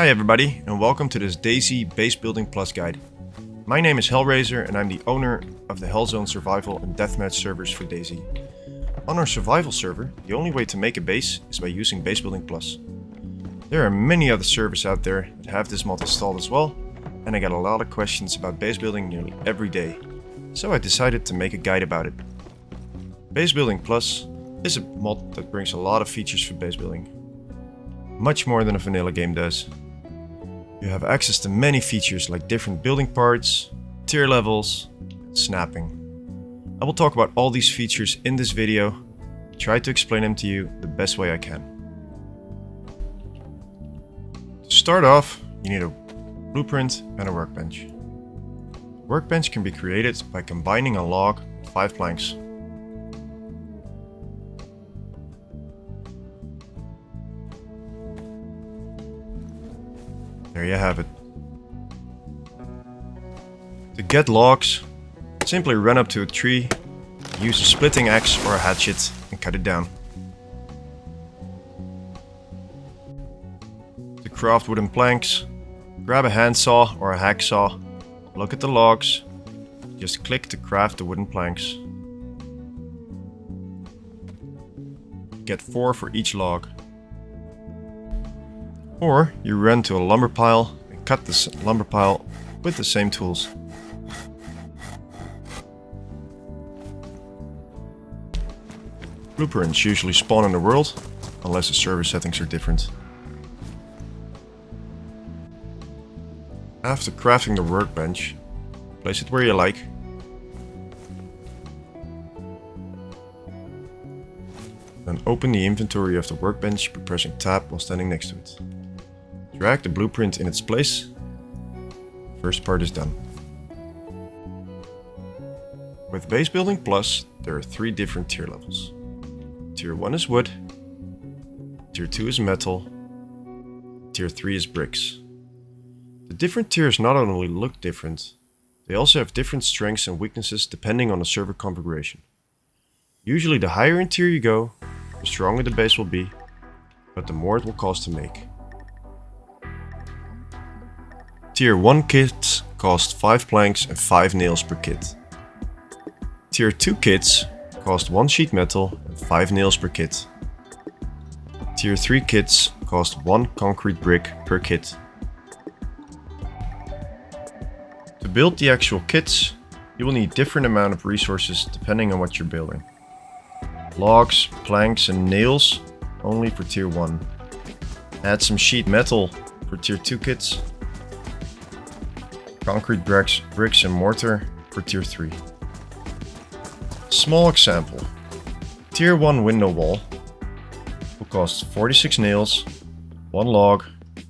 Hi everybody, and welcome to this DayZ Base Building Plus guide. My name is Hellraiser and I'm the owner of the Hellzone survival and deathmatch servers for DayZ. On our survival server, the only way to make a base is by using BaseBuildingPlus. There are many other servers out there that have this mod installed as well, and I get a lot of questions about base building nearly every day, so I decided to make a guide about it. BaseBuildingPlus is a mod that brings a lot of features for base building. Much more than a vanilla game does. You have access to many features like different building parts, tier levels, and snapping. I will talk about all these features in this video, try to explain them to you the best way I can. To start off, you need a blueprint and a workbench. A workbench can be created by combining a log with 5 planks. There you have it. To get logs, simply run up to a tree, use a splitting axe or a hatchet and cut it down. To craft wooden planks, grab a handsaw or a hacksaw, look at the logs, just click to craft the wooden planks. Get 4 for each log. Or you run to a lumber pile and cut the lumber pile with the same tools. Blueprints usually spawn in the world, unless the server settings are different. After crafting the workbench, place it where you like. Then open the inventory of the workbench by pressing tab while standing next to it. Drag the blueprint in its place. First part is done. With BaseBuildingPlus, there are 3 different tier levels. Tier 1 is wood, Tier 2 is metal, Tier 3 is bricks. The different tiers not only look different, they also have different strengths and weaknesses depending on the server configuration. Usually the higher in tier you go, the stronger the base will be, but the more it will cost to make. Tier 1 kits cost 5 planks and 5 nails per kit. Tier 2 kits cost 1 sheet metal and 5 nails per kit. Tier 3 kits cost 1 concrete brick per kit. To build the actual kits, you will need different amount of resources depending on what you're building. Logs, planks and nails only for tier 1. Add some sheet metal for tier 2 kits. Concrete bricks and mortar for tier 3. Small example. Tier 1 window wall will cost 46 nails, 1 log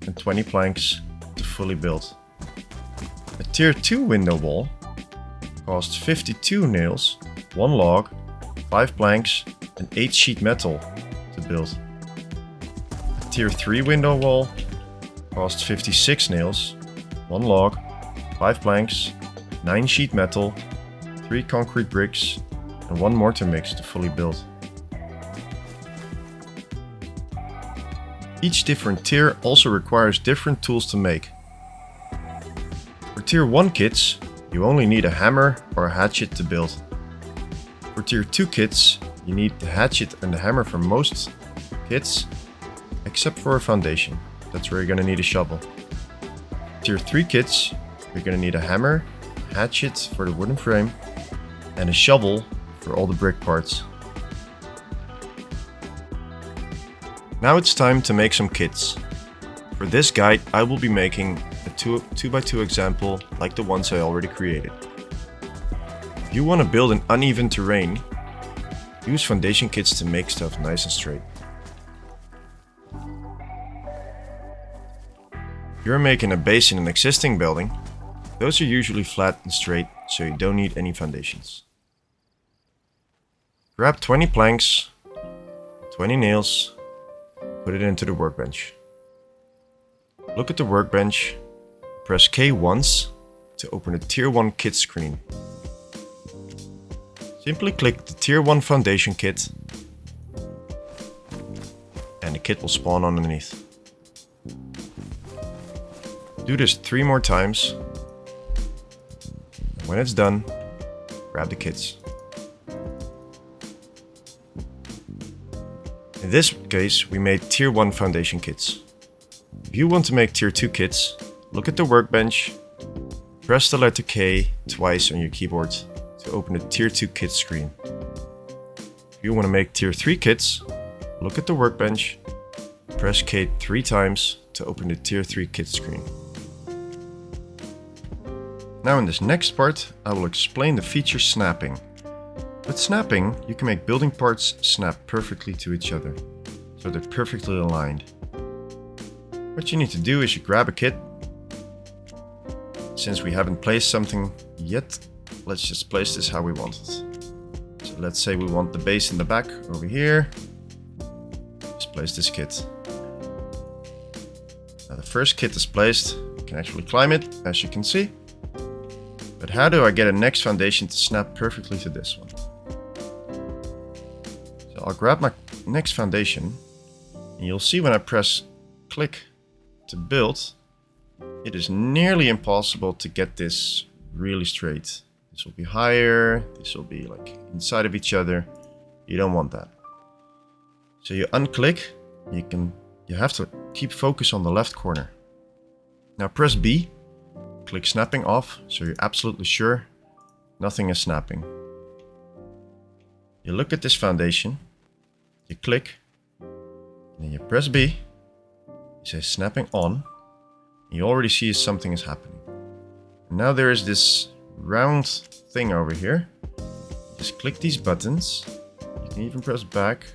and 20 planks to fully build. A tier 2 window wall costs 52 nails, 1 log, 5 planks and 8 sheet metal to build. A tier 3 window wall costs 56 nails, 1 log, 5 planks, 9 sheet metal, 3 concrete bricks and 1 mortar mix to fully build. Each different tier also requires different tools to make. For tier 1 kits, you only need a hammer or a hatchet to build. For tier 2 kits, you need the hatchet and the hammer for most kits, except for a foundation. That's where you're gonna need a shovel. Tier 3 kits, you're gonna need a hammer, hatchet for the wooden frame, and a shovel for all the brick parts. Now it's time to make some kits. For this guide, I will be making a 2x2 example like the ones I already created. If you want to build an uneven terrain, use foundation kits to make stuff nice and straight. If you're making a base in an existing building, those are usually flat and straight, so you don't need any foundations. Grab 20 planks, 20 nails, put it into the workbench. Look at the workbench, press K once to open a tier 1 kit screen. Simply click the tier 1 foundation kit and the kit will spawn underneath. Do this 3 more times. And when it's done, grab the kits. In this case, we made tier 1 foundation kits. If you want to make tier 2 kits, look at the workbench, press the letter K twice on your keyboard to open the tier 2 kit screen. If you want to make tier 3 kits, look at the workbench, press K 3 times to open the tier 3 kit screen. Now in this next part, I will explain the feature snapping. With snapping, you can make building parts snap perfectly to each other, so they're perfectly aligned. What you need to do is you grab a kit. Since we haven't placed something yet, let's just place this how we want it. So let's say we want the base in the back over here. Just place this kit. Now the first kit is placed. You can actually climb it, as you can see. But how do I get a next foundation to snap perfectly to this one? So I'll grab my next foundation, and you'll see when I press click to build, it is nearly impossible to get this really straight. This will be higher, this will be like inside of each other. You don't want that. So you unclick, you have to keep focus on the left corner. Now press B, click snapping off, so you're absolutely sure nothing is snapping. You look at this foundation, you click, and then you press B, you say snapping on, and you already see something is happening. And now there is this round thing over here. Just click these buttons. You can even press back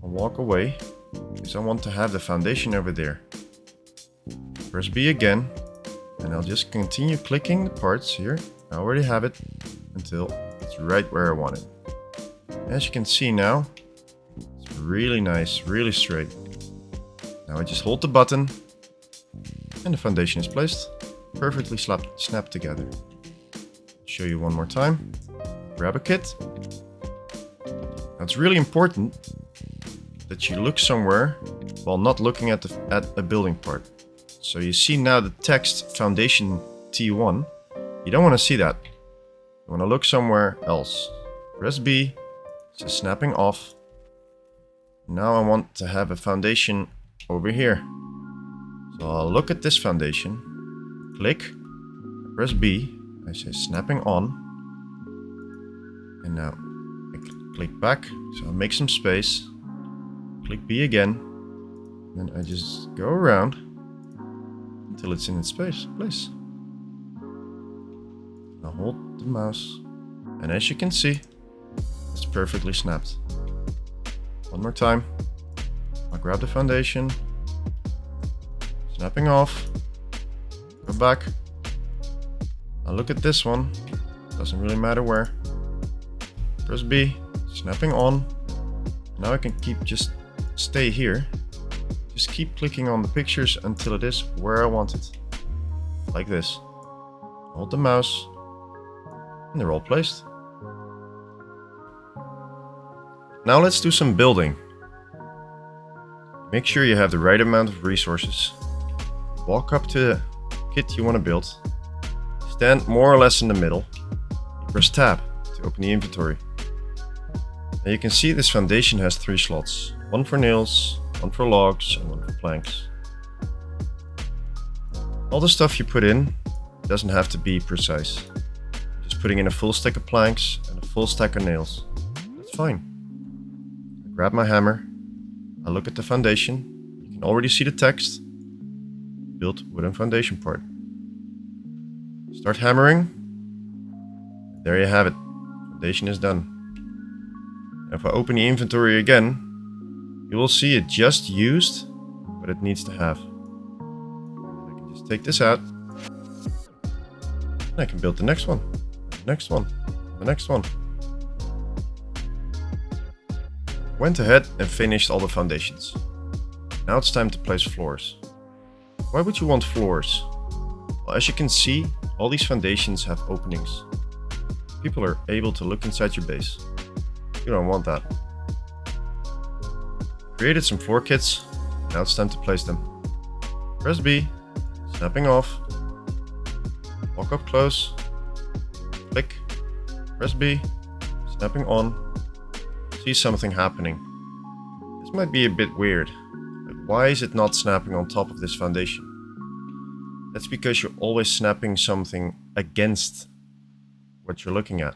and walk away, because I want to have the foundation over there. Press B again, and I'll just continue clicking the parts here. I already have it until it's right where I want it. As you can see now, it's really nice, really straight. Now I just hold the button and the foundation is placed, perfectly snapped together. Show you one more time. Grab a kit. Now it's really important that you look somewhere while not looking at a building part. So you see now the text foundation T1. You don't want to see that. You want to look somewhere else. Press B, so snapping off. Now I want to have a foundation over here. So I'll look at this foundation, click, press B, I say snapping on. And now I click back, so I'll make some space. Click B again. Then I just go around until it's in its place. Now hold the mouse, and as you can see, it's perfectly snapped. One more time. I'll grab the foundation, snapping off, go back. I'll look at this one, doesn't really matter where. Press B, snapping on. Now I can just stay here. Just keep clicking on the pictures until it is where I want it. Like this. Hold the mouse, and they're all placed. Now let's do some building. Make sure you have the right amount of resources. Walk up to the kit you want to build. Stand more or less in the middle. Press tab to open the inventory. Now you can see this foundation has 3 slots. One for nails, one for logs, and one for planks. All the stuff you put in doesn't have to be precise. Just putting in a full stack of planks and a full stack of nails. That's fine. I grab my hammer. I look at the foundation. You can already see the text. Build wooden foundation part. Start hammering. There you have it. Foundation is done. If I open the inventory again, you will see it just used what it needs to have. I can just take this out. And I can build the next one. The next one. The next one. Went ahead and finished all the foundations. Now it's time to place floors. Why would you want floors? Well, as you can see, all these foundations have openings. People are able to look inside your base. You don't want that. Created some floor kits. Now it's time to place them. Press B, snapping off. Walk up close. Click. Press B. Snapping on. See something happening. This might be a bit weird, but why is it not snapping on top of this foundation? That's because you're always snapping something against what you're looking at.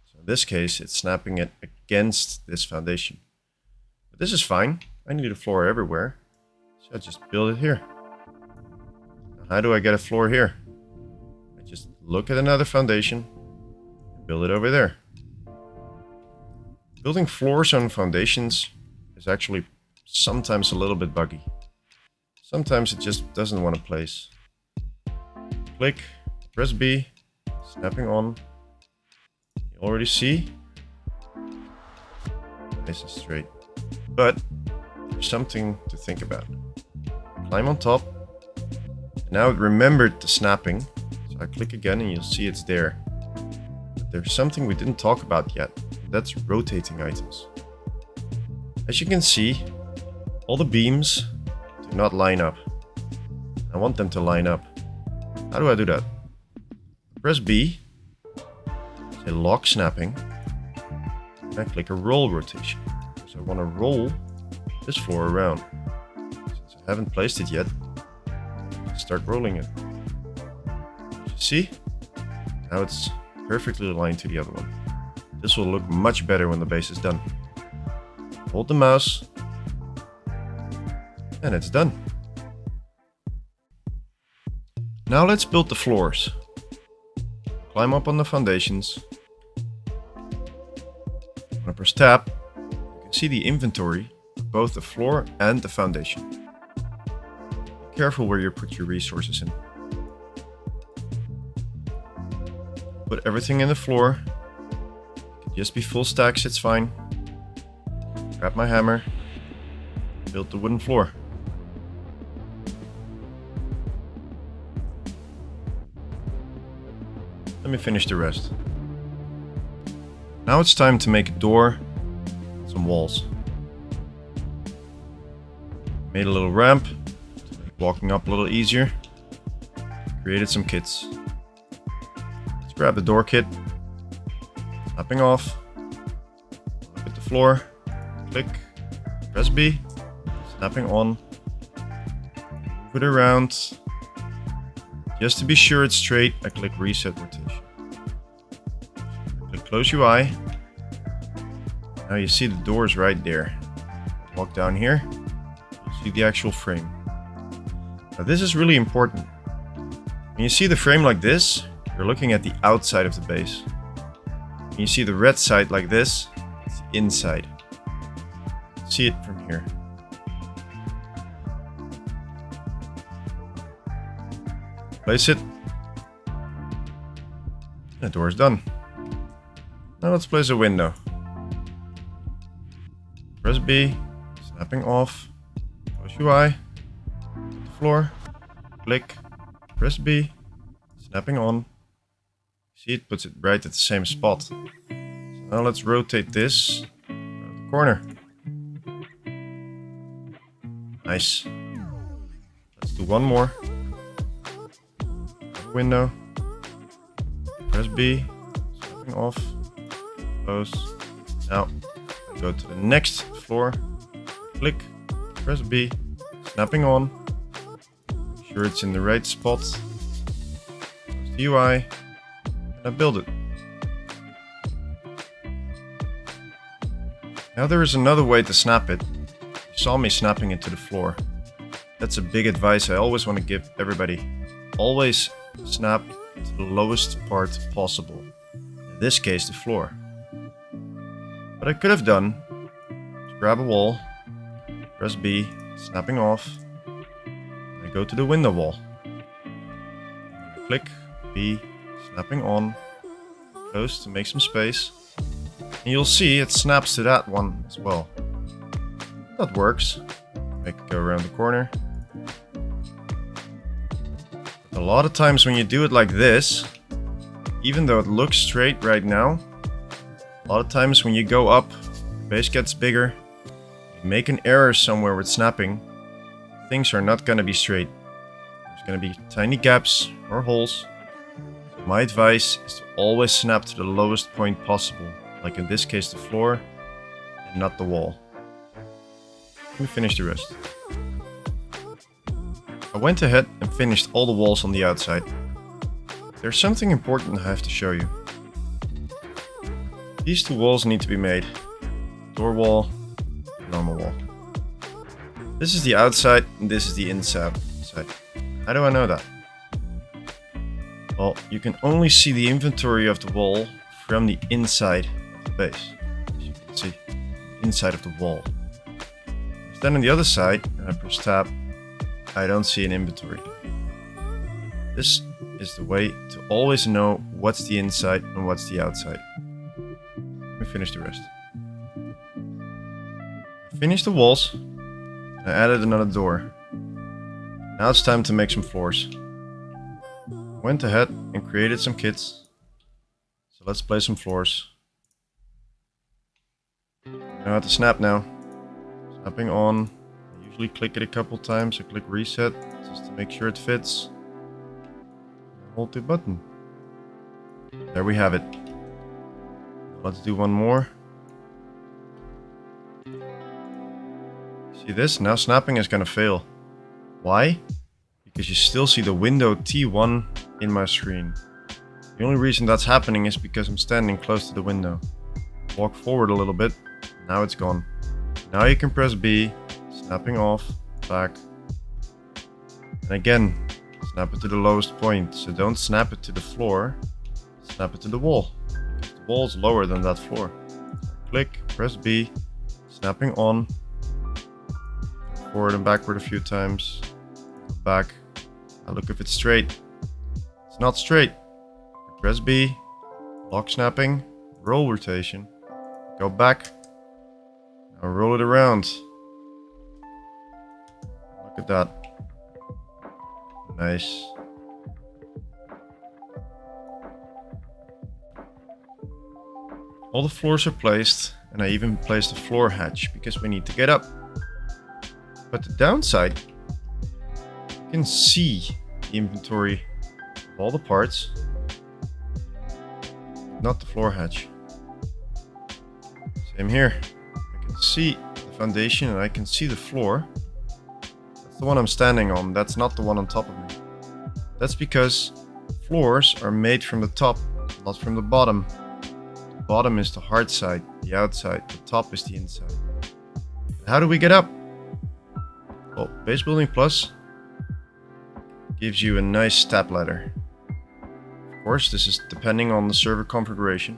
So in this case, it's snapping it against this foundation. But this is fine. I need a floor everywhere. So I just build it here. Now, how do I get a floor here? I just look at another foundation and build it over there. Building floors on foundations is actually sometimes a little bit buggy. Sometimes it just doesn't want to place. Click, press B, snapping on. You already see? Nice and straight. But there's something to think about. Climb on top. Now it remembered the snapping. So I click again and you'll see it's there. But there's something we didn't talk about yet. That's rotating items. As you can see, all the beams do not line up. I want them to line up. How do I do that? Press B, say lock snapping, and I click a roll rotation. So I want to roll this floor around. Since I haven't placed it yet, start rolling it. You see? Now it's perfectly aligned to the other one. This will look much better when the base is done. Hold the mouse, and it's done. Now let's build the floors. Climb up on the foundations. When I press tab, you can see the inventory of both the floor and the foundation. Be careful where you put your resources in. Put everything in the floor. Just be full stacks, it's fine. Grab my hammer. Build the wooden floor. Let me finish the rest. Now it's time to make a door and some walls. Made a little ramp to make walking up a little easier. Created some kits. Let's grab the door kit. Snapping off. Look at the floor. Click. Press B. Snapping on. Move it around. Just to be sure it's straight, I click reset rotation. Click close UI. Now you see the doors right there. Walk down here. You see the actual frame. Now this is really important. When you see the frame like this, you're looking at the outside of the base. When you see the red side like this, it's the inside. See it from here. Place it. The door is done. Now let's place a window. Press B, snapping off. Close UI. Hit the floor. Click. Press B, snapping on. See, it puts it right at the same spot. So now let's rotate this around the corner. Nice. Let's do one more. Window. Press B. Snapping off. Close. Now go to the next floor. Click. Press B. Snapping on. Make sure it's in the right spot. Close the UI. And I build it. Now there is another way to snap it. You saw me snapping it to the floor. That's a big advice I always want to give everybody. Always snap to the lowest part possible. In this case, the floor. What I could have done is grab a wall, press B, snapping off, and I go to the window wall. Click B, snapping on, close to make some space. And you'll see it snaps to that one as well. That works. Make it go around the corner. A lot of times when you do it like this, even though it looks straight right now, a lot of times when you go up, the base gets bigger, you make an error somewhere with snapping, things are not going to be straight. There's going to be tiny gaps or holes. My advice is to always snap to the lowest point possible, like in this case the floor and not the wall. Let me finish the rest. I went ahead and finished all the walls on the outside. There's something important I have to show you. These two walls need to be made. Door wall, normal wall. This is the outside and this is the inside. How do I know that? Well, you can only see the inventory of the wall from the inside of the base. As you can see, inside of the wall. Then on the other side, and I press tab, I don't see an inventory. This is the way to always know what's the inside and what's the outside. Let me finish the rest. I finished the walls. I added another door. Now it's time to make some floors. Went ahead and created some kits. So let's play some floors. I know how to snap now. Snapping on. I usually click it a couple times. I click reset just to make sure it fits. Hold the button. There we have it. Let's do one more. See this? Now snapping is gonna fail. Why? Because you still see the window T1 in my screen. The only reason that's happening is because I'm standing close to the window. Walk forward a little bit. Now it's gone. Now you can press B, snapping off, back. And again, snap it to the lowest point. So don't snap it to the floor, snap it to the wall. Because the wall is lower than that floor. Click, press B, snapping on. Forward and backward a few times. Back. Now look if it's straight. It's not straight. Press B, lock snapping, roll rotation. Go back. Now roll it around. Look at that. Nice. All the floors are placed, and I even placed a floor hatch because we need to get up. But the downside, you can see the inventory of all the parts, not the floor hatch. Same here. I can see the foundation and I can see the floor. That's the one I'm standing on. That's not the one on top of me. That's because floors are made from the top, not from the bottom. The bottom is the hard side, the outside. The top is the inside. How do we get up? Well, BaseBuildingPlus gives you a nice step ladder. Of course, this is depending on the server configuration.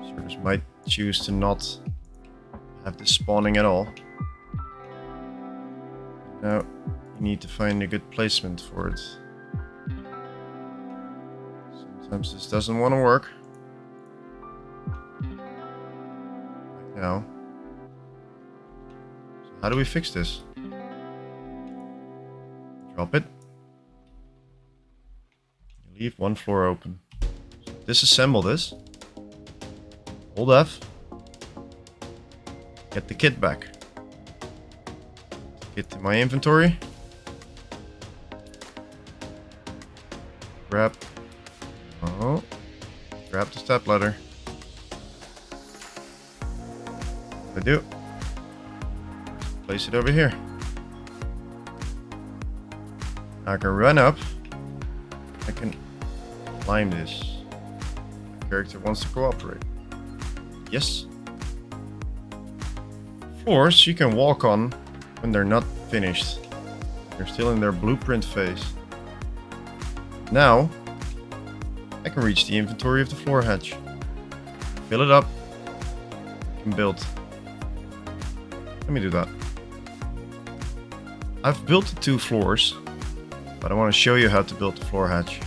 Servers might choose to not have this spawning at all. Now, you need to find a good placement for it. Sometimes this doesn't want to work. Like now. So how do we fix this? Drop it. Leave one floor open. So disassemble this. Hold F. Get the kit back. Get to my inventory. Grab. Oh. Grab the step ladder. I do. Place it over here. I can run up. I can climb this. My character wants to cooperate. Yes. Floors you can walk on when they're not finished. They're still in their blueprint phase. Now, I can reach the inventory of the floor hatch. Fill it up. I can build. Let me do that. I've built the 2 floors, but I want to show you how to build the floor hatch.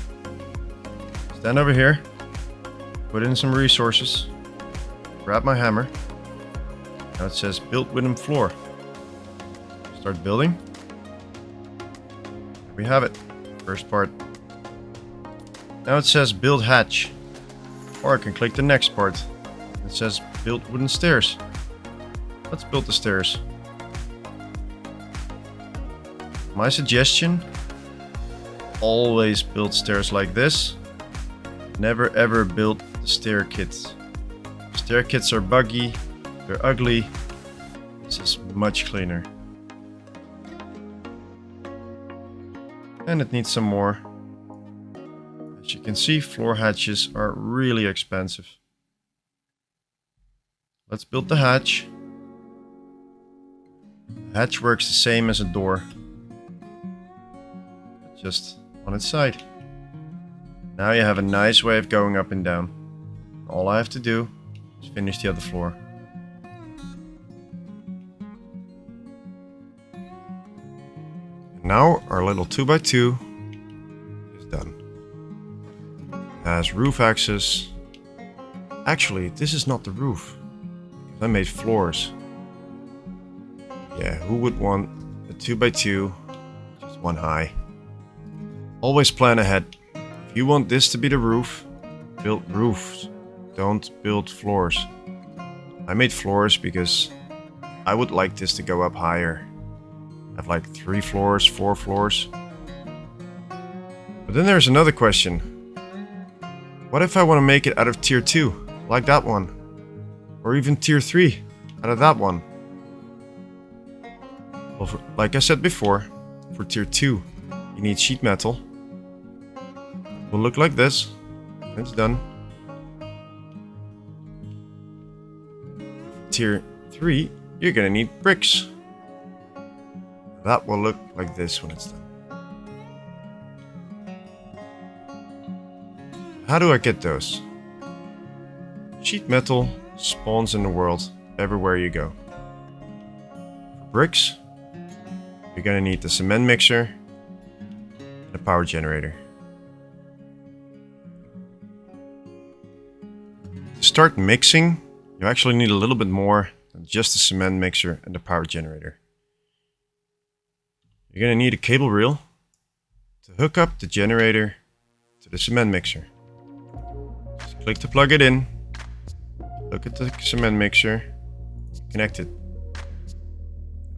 Stand over here, put in some resources, grab my hammer. Now it says build wooden floor. Start building. There we have it. First part. Now it says build hatch. Or I can click the next part. It says build wooden stairs. Let's build the stairs. My suggestion always build stairs like this. Never ever build the stair kits. Stair kits are buggy, they're ugly. This is much cleaner. And it needs some more. As you can see, floor hatches are really expensive. Let's build the hatch. The hatch works the same as a door, just on its side. Now you have a nice way of going up and down. All I have to do is finish the other floor. And now our little 2x2 is done. It has roof access. Actually, this is not the roof. I made floors. Yeah, who would want a 2x2 just one high? Always plan ahead. If you want this to be the roof, build roofs. Don't build floors. I made floors because I would like this to go up higher. Have like 3 floors, 4 floors. But then there's another question. What if I want to make it out of tier 2, like that one? Or even tier 3, out of that one? Well, like I said before, for tier 2, you need sheet metal. It will look like this. It's done. For tier 3, you're gonna need bricks. That will look like this when it's done. How do I get those? Sheet metal spawns in the world everywhere you go. For bricks, you're gonna need the cement mixer and a power generator. To start mixing, you actually need a little bit more than just the cement mixer and the power generator. You're gonna need a cable reel to hook up the generator to the cement mixer. Just click to plug it in, look at the cement mixer, connect it.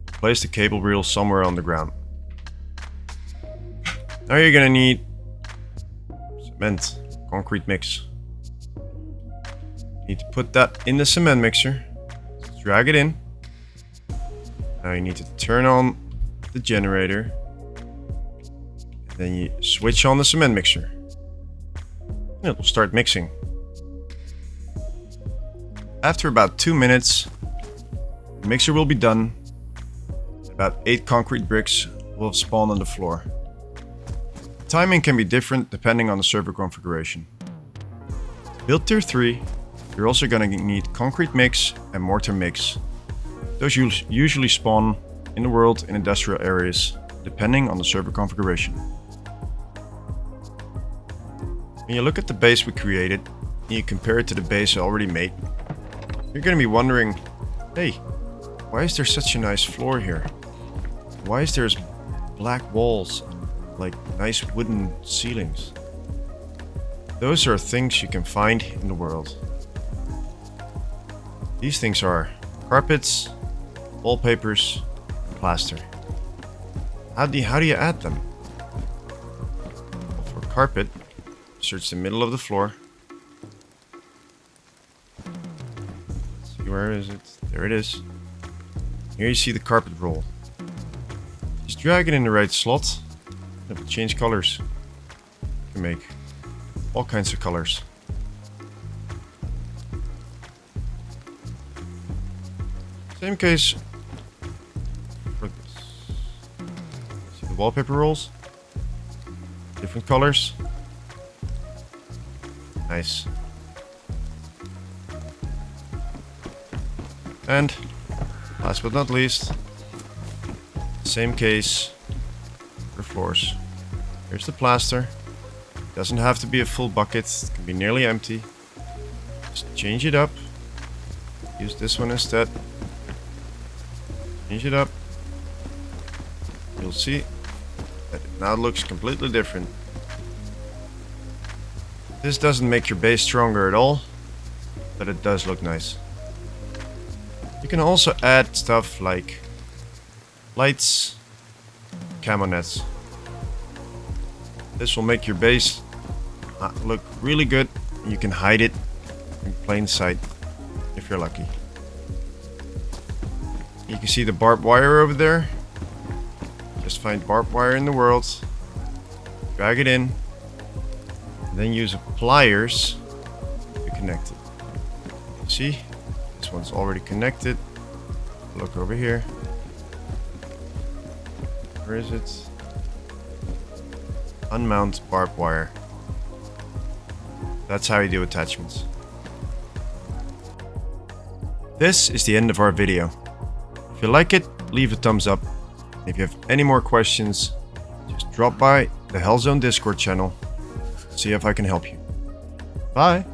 Place the cable reel somewhere on the ground. Now you're gonna need cement, concrete mix. You need to put that in the cement mixer, drag it in. Now you need to turn on the generator, and then you switch on the cement mixer. And it will start mixing. After about 2 minutes, the mixer will be done. About 8 concrete bricks will have spawned on the floor. The timing can be different depending on the server configuration. To build tier 3, you're also going to need concrete mix and mortar mix. Those usually spawn in the world in industrial areas, depending on the server configuration. When you look at the base we created, and you compare it to the base I already made, you're going to be wondering, hey, why is there such a nice floor here? Why is there black walls and like nice wooden ceilings? Those are things you can find in the world. These things are carpets, wallpapers, and plaster. How do you add them? Well, for carpet, search the middle of the floor. Let's see, where is it? There it is. Here you see the carpet roll. Just drag it in the right slot. It will change colors. You can make all kinds of colors. Same case for this. See the wallpaper rolls? Different colors. Nice. And last but not least, same case for floors. Here's the plaster. Doesn't have to be a full bucket, it can be nearly empty. Just change it up. Use this one instead. Change it up. You'll see that it now looks completely different. This doesn't make your base stronger at all, but it does look nice. You can also add stuff like lights, camo nets. This will make your base look really good. You can hide it in plain sight if you're lucky. You can see the barbed wire over there. Just find barbed wire in the world, drag it in, and then use pliers to connect it. See, this one's already connected. Look over here. Where is it? Unmount barbed wire. That's how you do attachments. This is the end of our video. If you like it, leave a thumbs up. If you have any more questions, just drop by the Hellzone Discord channel. See if I can help you. Bye!